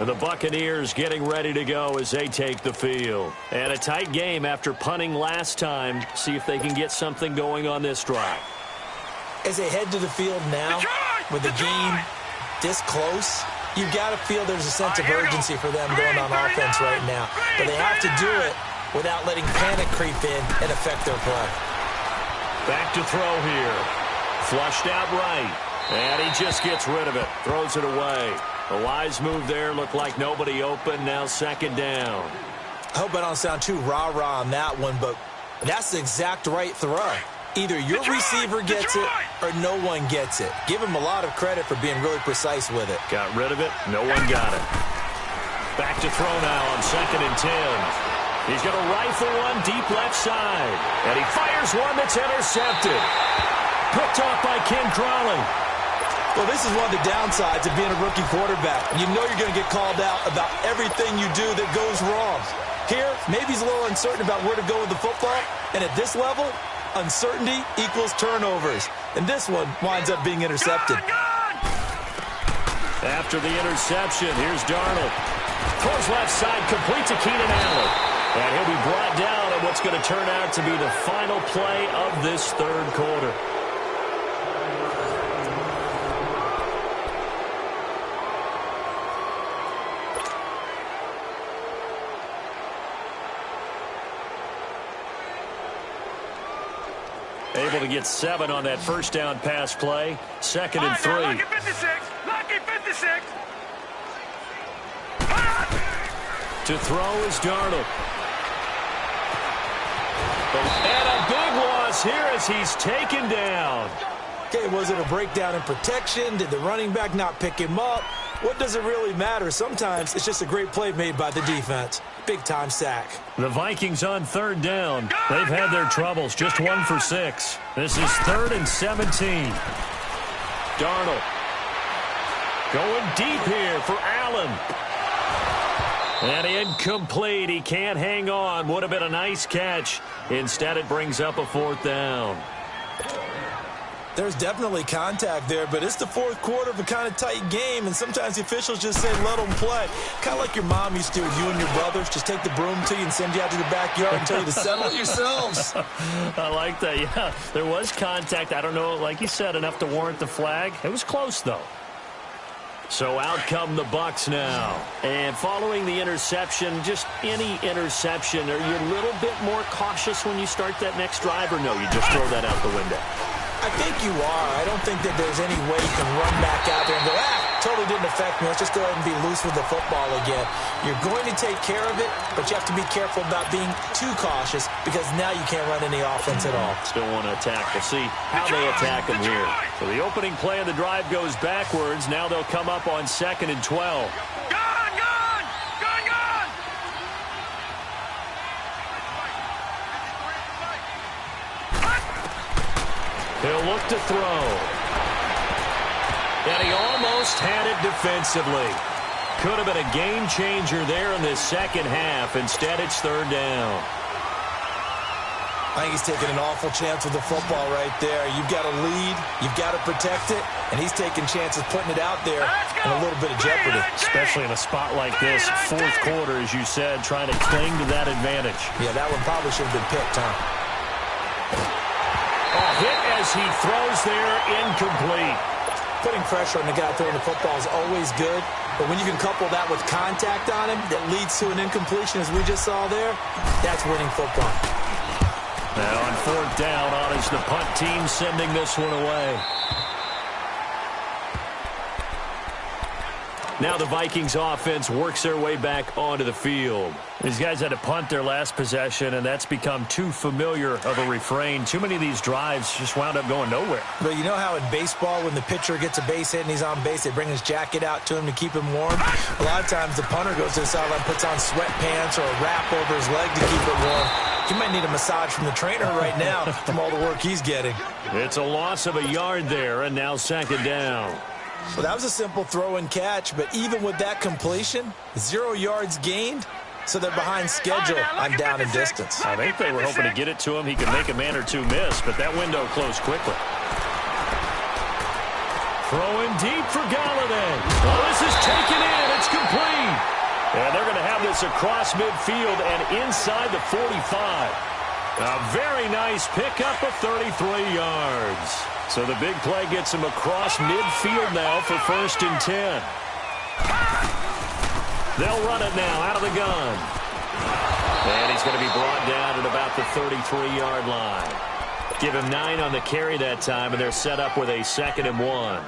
And the Buccaneers getting ready to go as they take the field. And a tight game after punting last time. See if they can get something going on this drive. As they head to the field now, with the game this close, you've got to feel there's a sense of urgency for them going on offense right now. But they have to do it without letting panic creep in and affect their play. Back to throw here. Flushed out right. And he just gets rid of it. Throws it away. The wise move there. Looked like nobody open. Now 2nd down. I hope I don't sound too rah-rah on that one, but that's the exact right throw. Either your receiver gets it or no one gets it. Give him a lot of credit for being really precise with it. Got rid of it. No one got it. Back to throw now on 2nd and 10. He's going to rifle one deep left side. And he fires one that's intercepted. Picked off by Ken Crawley. Well, this is one of the downsides of being a rookie quarterback. You know you're going to get called out about everything you do that goes wrong. Here, maybe he's a little uncertain about where to go with the football. And at this level, uncertainty equals turnovers. And this one winds up being intercepted. After the interception, here's Darnold. Throws left side, complete to Keenan Allen. And he'll be brought down on what's going to turn out to be the final play of this 3rd quarter. Able to get 7 on that 1st down pass play. 2nd and 3. Lucky 56. Lucky 56. To throw is Darnold. And a big loss here as he's taken down. Okay, was it a breakdown in protection? Did the running back not pick him up? What does it really matter? Sometimes it's just a great play made by the defense. Big-time sack. The Vikings on 3rd down. They've had their troubles. Just 1 for 6. This is 3rd and 17. Darnold going deep here for Allen. And incomplete. He can't hang on. Would have been a nice catch. Instead, it brings up a 4th down. There's definitely contact there, but it's the fourth quarter of a kind of tight game, and sometimes the officials just say, let them play. Kind of like your mom used to with you and your brothers. Just take the broom to you and send you out to the backyard and tell you to settle it yourselves. I like that, yeah. There was contact. I don't know, like you said, enough to warrant the flag. It was close, though. So out come the Bucs now. And following the interception, just any interception, are you a little bit more cautious when you start that next drive, or no, you just throw that out the window? I think you are. I don't think that there's any way you can run back out there and go, totally didn't affect me. Let's just go ahead and be loose with the football again. You're going to take care of it, but you have to be careful about being too cautious because now you can't run any offense at all. Still want to attack. We'll see how they attack them here. So the opening play of the drive goes backwards. Now they'll come up on 2nd and 12. He'll look to throw. And he almost had it defensively. Could have been a game changer there in the second half. Instead, it's 3rd down. I think he's taking an awful chance with the football right there. You've got to lead. You've got to protect it. And he's taking chances putting it out there in a little bit of jeopardy. Especially in a spot like this, fourth quarter, as you said, trying to cling to that advantage. Yeah, that one probably should have been picked, huh? Hit as he throws there, incomplete. Putting pressure on the guy throwing the football is always good, but when you can couple that with contact on him that leads to an incompletion, as we just saw there, that's winning football. Now on 4th down, on is the punt team sending this one away. Now the Vikings offense works their way back onto the field. These guys had to punt their last possession, and that's become too familiar of a refrain. Too many of these drives just wound up going nowhere. But you know how in baseball, when the pitcher gets a base hit and he's on base, they bring his jacket out to him to keep him warm? A lot of times the punter goes to the sideline, puts on sweatpants or a wrap over his leg to keep it warm. He might need a massage from the trainer right now from all the work he's getting. It's a loss of a yard there, and now 2nd down. Well, that was a simple throw and catch, but even with that completion, 0 yards gained, so they're behind schedule. I'm down in distance. I think they were hoping to get it to him. He could make a man or two miss, but that window closed quickly. Throwing deep for Galladay. Well, this is taken in. It's complete. And they're going to have this across midfield and inside the 45. A very nice pickup of 33 yards. So the big play gets him across midfield now for 1st and 10. They'll run it now out of the gun. And he's going to be brought down at about the 33-yard line. Give him 9 on the carry that time, and they're set up with a 2nd and 1.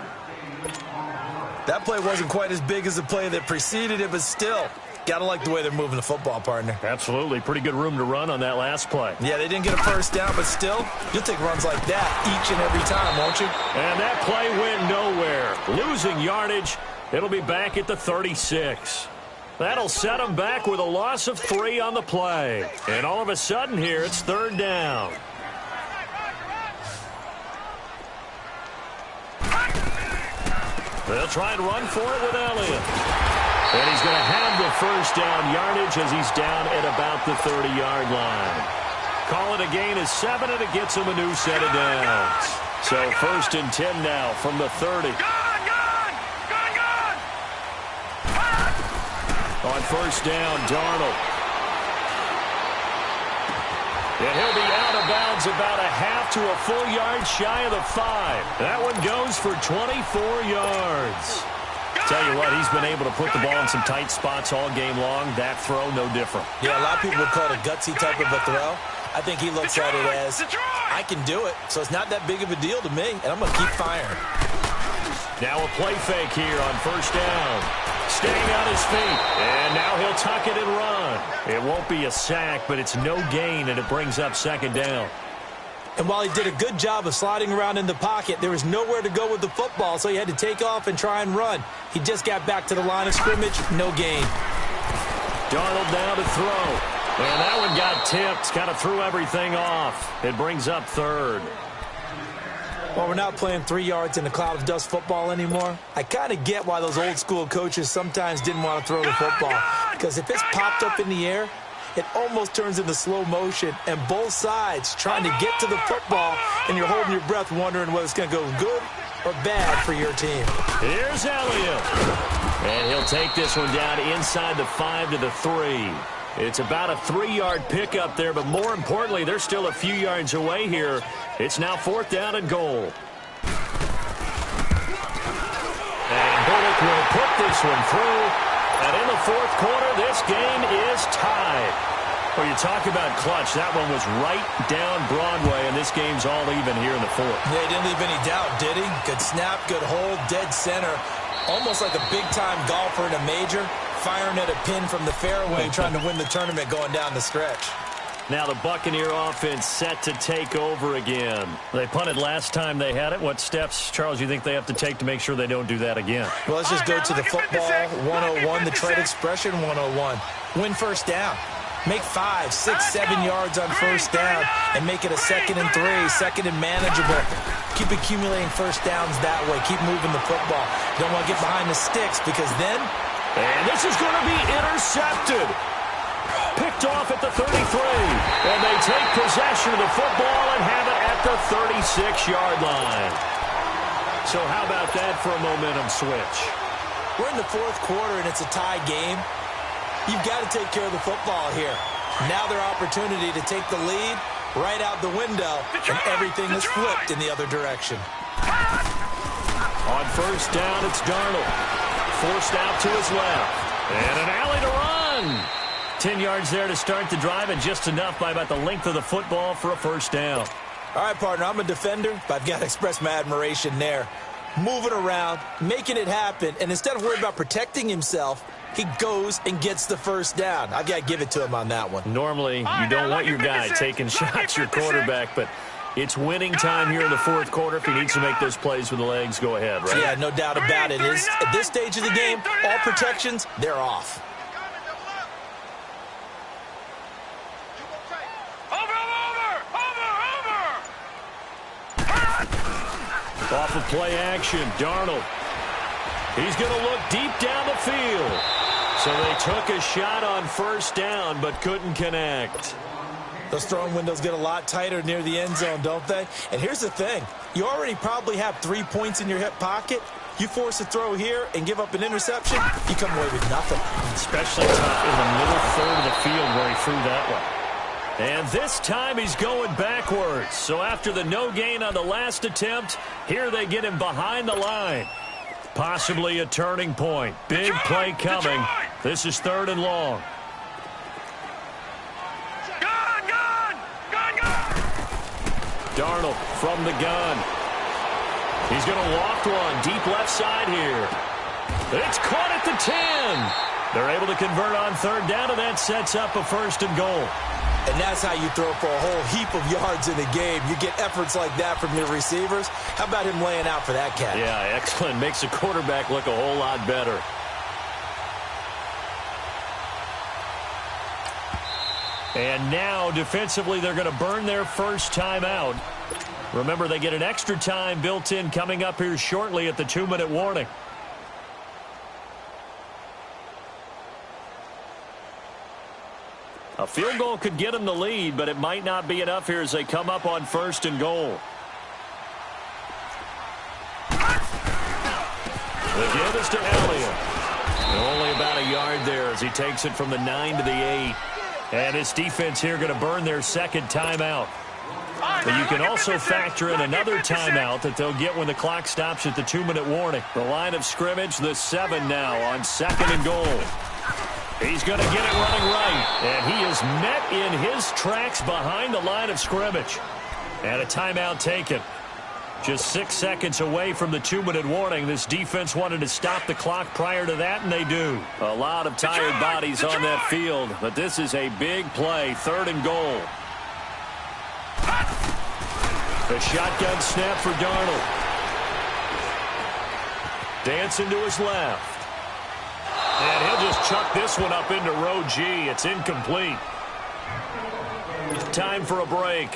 That play wasn't quite as big as the play that preceded it, but still, gotta like the way they're moving the football, partner. Absolutely. Pretty good room to run on that last play. Yeah, they didn't get a first down, but still, you'll take runs like that each and every time, won't you? And that play went nowhere. Losing yardage. It'll be back at the 36. That'll set them back with a loss of 3 on the play. And all of a sudden here, it's 3rd down. They'll try and run for it with Elliott. And he's going to have the first down yardage as he's down at about the 30-yard line. Call it a gain of 7, and it gets him a new set of downs. So 1st and 10 now from the 30. On 1st down, Darnold. And he'll be out of bounds about a half to a full yard shy of the 5. That one goes for 24 yards. Tell you what, he's been able to put the ball in some tight spots all game long. That throw, no different. Yeah, a lot of people would call it a gutsy type of a throw. I think he looks at it as, I can do it, so it's not that big of a deal to me, and I'm going to keep firing. Now a play fake here on 1st down. Staying on his feet, and now he'll tuck it and run. It won't be a sack, but it's no gain, and it brings up 2nd down. And while he did a good job of sliding around in the pocket, there was nowhere to go with the football, so he had to take off and try and run. He just got back to the line of scrimmage, no gain. Darnold now to throw. And that one got tipped, kind of threw everything off. It brings up 3rd. Well, we're not playing 3 yards in a cloud of dust football anymore. I kind of get why those old school coaches sometimes didn't want to throw the football. Because if it's popped up in the air, it almost turns into slow motion, and both sides trying to get to the football, and you're holding your breath wondering whether it's going to go good or bad for your team. Here's Elliott. And he'll take this one down inside the 5 to the 3. It's about a 3-yard pickup there, but more importantly, they're still a few yards away here. It's now 4th down and goal. And Bullock will put this one through. And in the 4th quarter, this game is tied. Well, you talk about clutch. That one was right down Broadway, and this game's all even here in the 4th. Yeah, he didn't leave any doubt, did he? Good snap, good hold, dead center. Almost like a big-time golfer in a major, firing at a pin from the fairway, trying to win the tournament going down the stretch. Now the Buccaneer offense set to take over again. They punted last time they had it. What steps, Charles, you think they have to take to make sure they don't do that again? Well, let's just go to the football 101, the trade expression 101. Win first down. Make 5, 6, 7 yards on first down and make it a 2nd and 3, 2nd and manageable. Keep accumulating first downs that way. Keep moving the football. Don't want to get behind the sticks because then... And this is going to be intercepted. Picked off at the 33. And they take possession of the football and have it at the 36-yard line. So how about that for a momentum switch? We're in the 4th quarter and it's a tie game. You've got to take care of the football here. Now their opportunity to take the lead right out the window, and everything is flipped in the other direction. On first down, it's Darnold. Forced out to his left. And an alley to run. 10 yards there to start the drive, and just enough by about the length of the football for a first down. All right, partner, I'm a defender, but I've got to express my admiration there. Moving around, making it happen, and instead of worrying about protecting himself, he goes and gets the first down. I've got to give it to him on that one. Normally, you don't want your guy taking shots, your quarterback, but it's winning time here in the 4th quarter. If he needs to make those plays with the legs, go ahead, right? Yeah, no doubt about it. At this stage of the game, all protections, they're off. Off of play action, Darnold. He's going to look deep down the field. So they took a shot on first down, but couldn't connect. Those throwing windows get a lot tighter near the end zone, don't they? And here's the thing. You already probably have 3 points in your hip pocket. You force a throw here and give up an interception, you come away with nothing. Especially tough in the middle third of the field where he threw that one. And this time he's going backwards. So after the no gain on the last attempt, here they get him behind the line. Possibly a turning point. Big play coming. This is 3rd and long. Darnold from the gun. He's going to loft one deep left side here. It's caught at the 10. They're able to convert on 3rd down, and that sets up a 1st and goal. And that's how you throw for a whole heap of yards in the game. You get efforts like that from your receivers. How about him laying out for that catch? Yeah, excellent. Makes the quarterback look a whole lot better. And now, defensively, they're going to burn their first timeout. Remember, they get an extra time built in coming up here shortly at the 2-minute warning. A field goal could get them the lead, but it might not be enough here as they come up on 1st and goal. The give is to Elliott. Only about a yard there as he takes it from the 9 to the 8. And his defense here going to burn their 2nd timeout. But you can also factor in another timeout that they'll get when the clock stops at the 2-minute warning. The line of scrimmage, the 7 now on 2nd and goal. He's going to get it running right. And he is met in his tracks behind the line of scrimmage. And a timeout taken. Just 6 seconds away from the 2-minute warning. This defense wanted to stop the clock prior to that, and they do. A lot of tired bodies on that field, but this is a big play. 3rd and goal. The shotgun snap for Darnold. Dancing to his left. And he'll just chuck this one up into row G. It's incomplete. Time for a break.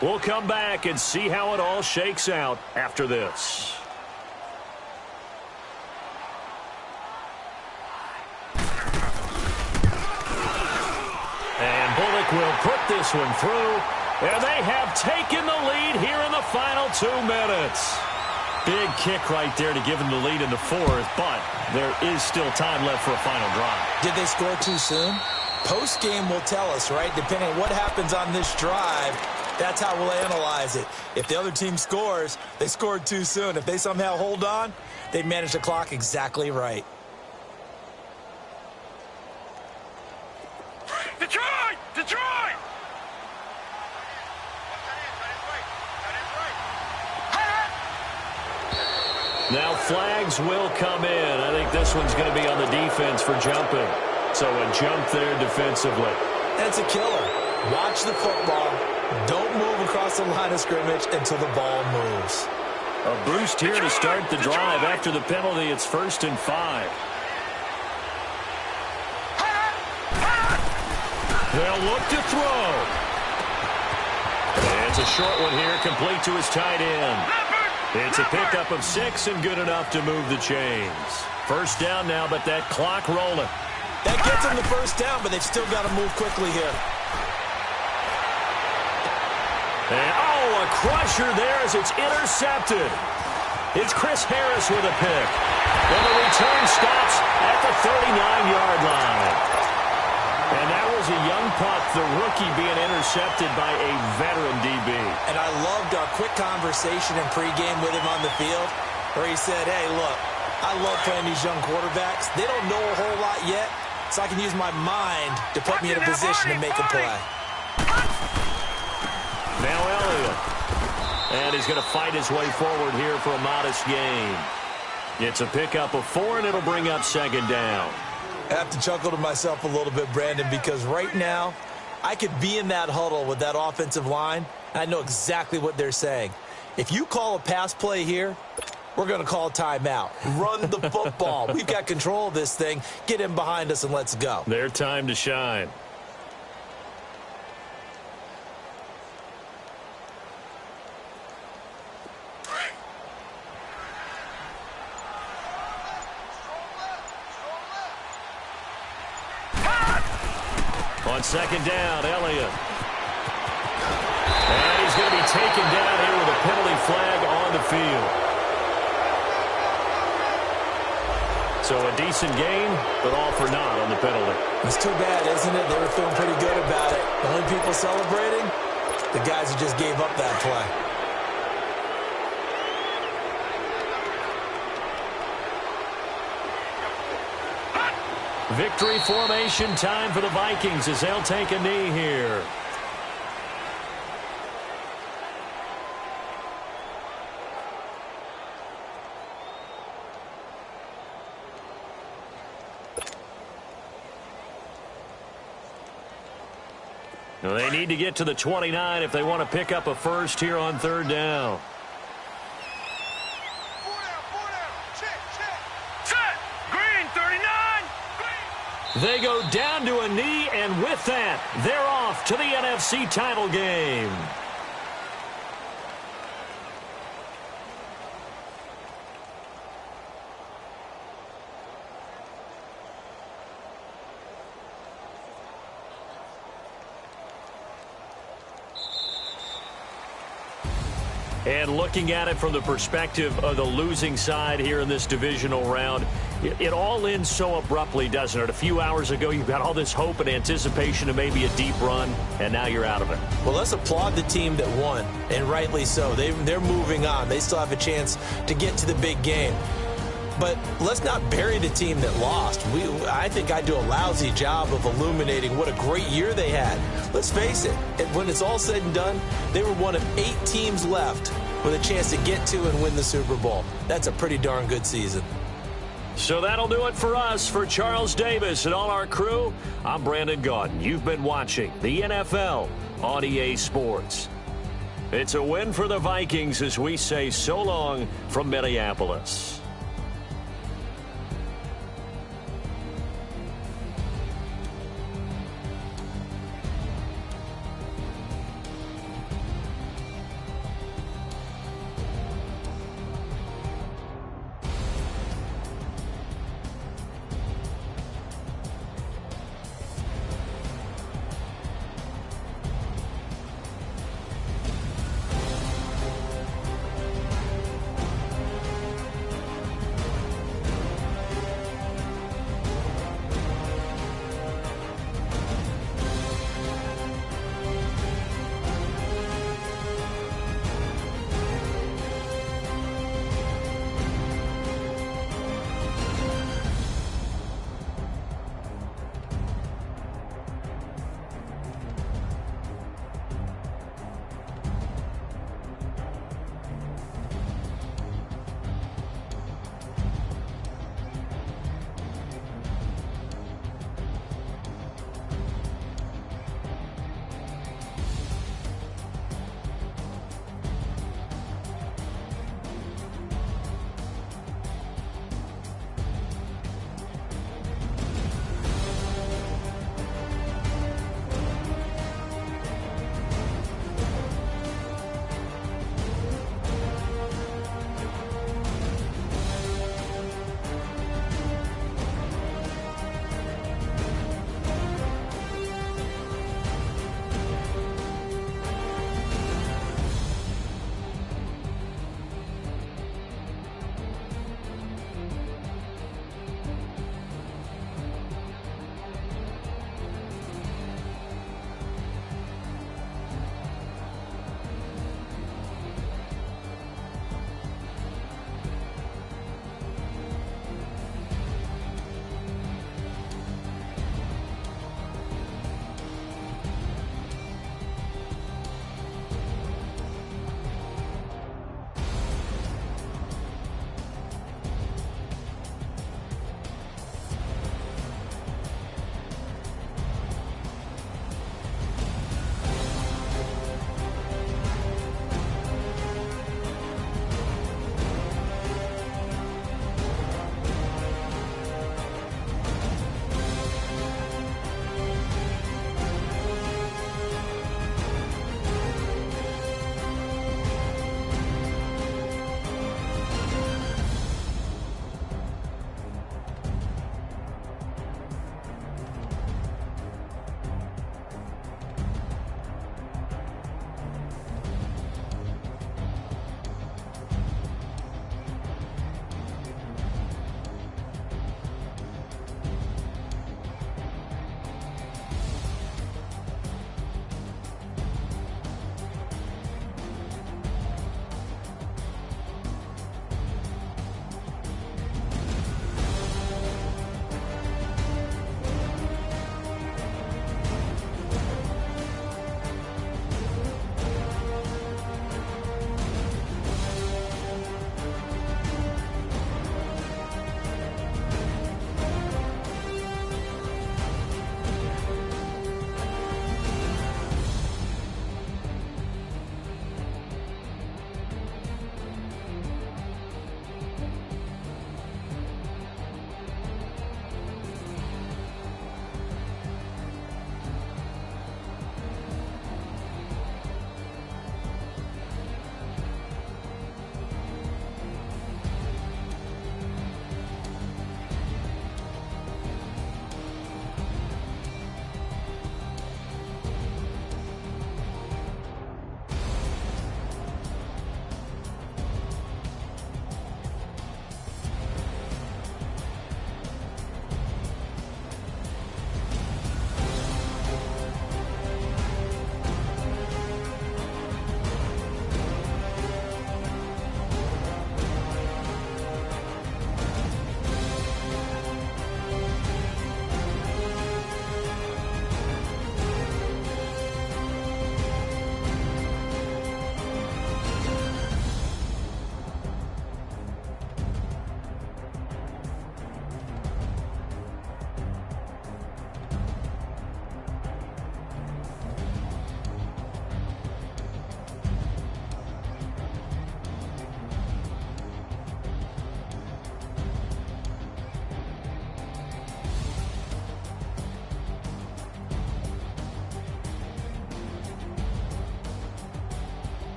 We'll come back and see how it all shakes out after this. Pick will put this one through, and they have taken the lead here in the final 2 minutes. Big kick right there to give them the lead in the fourth, but there is still time left for a final drive. Did they score too soon? Post-game will tell us, right? Depending on what happens on this drive, that's how we'll analyze it. If the other team scores, they scored too soon. If they somehow hold on, they managed the clock exactly right. Detroit! Detroit! Now flags will come in. I think this one's going to be on the defense for jumping. So a jump there defensively. That's a killer. Watch the football. Don't move across the line of scrimmage until the ball moves. A boost here to start the drive. After the penalty, it's 1st and 5. They'll look to throw. And it's a short one here, complete to his tight end. It's a pickup of 6 and good enough to move the chains. First down now, but that clock rolling. That gets them the first down, but they've still got to move quickly here. And, a crusher there as it's intercepted. It's Chris Harris with a pick. And the return stops at the 39-yard line. And that was a young pup, the rookie being intercepted by a veteran DB. And I loved our quick conversation in pregame with him on the field where he said, hey, look, I love playing these young quarterbacks. They don't know a whole lot yet, so I can use my mind to put me in a position to make a play. Now Elliott. And he's going to fight his way forward here for a modest gain. It's a pickup of 4, and it'll bring up 2nd down. I have to chuckle to myself a little bit, Brandon, because right now I could be in that huddle with that offensive line, and I know exactly what they're saying. If you call a pass play here, we're going to call timeout. Run the football. We've got control of this thing. Get in behind us and let's go. Their time to shine. On 2nd down, Elliott. And he's going to be taken down here with a penalty flag on the field. So a decent gain, but all for naught on the penalty. It's too bad, isn't it? They were feeling pretty good about it. The only people celebrating, the guys who just gave up that play. Victory formation time for the Vikings as they'll take a knee here. Now they need to get to the 29 if they want to pick up a first here on 3rd down. They go down to a knee, and with that, they're off to the NFC title game. And looking at it from the perspective of the losing side here in this divisional round, it all ends so abruptly, doesn't it? A few hours ago, you got all this hope and anticipation of maybe a deep run, and now you're out of it. Well, let's applaud the team that won, and rightly so. They're moving on. They still have a chance to get to the big game. But let's not bury the team that lost. I think I do a lousy job of illuminating what a great year they had. Let's face it, when it's all said and done, they were one of 8 teams left with a chance to get to and win the Super Bowl. That's a pretty darn good season. So that'll do it for us. For Charles Davis and all our crew, I'm Brandon Gaudin. You've been watching the NFL on EA Sports. It's a win for the Vikings as we say so long from Minneapolis.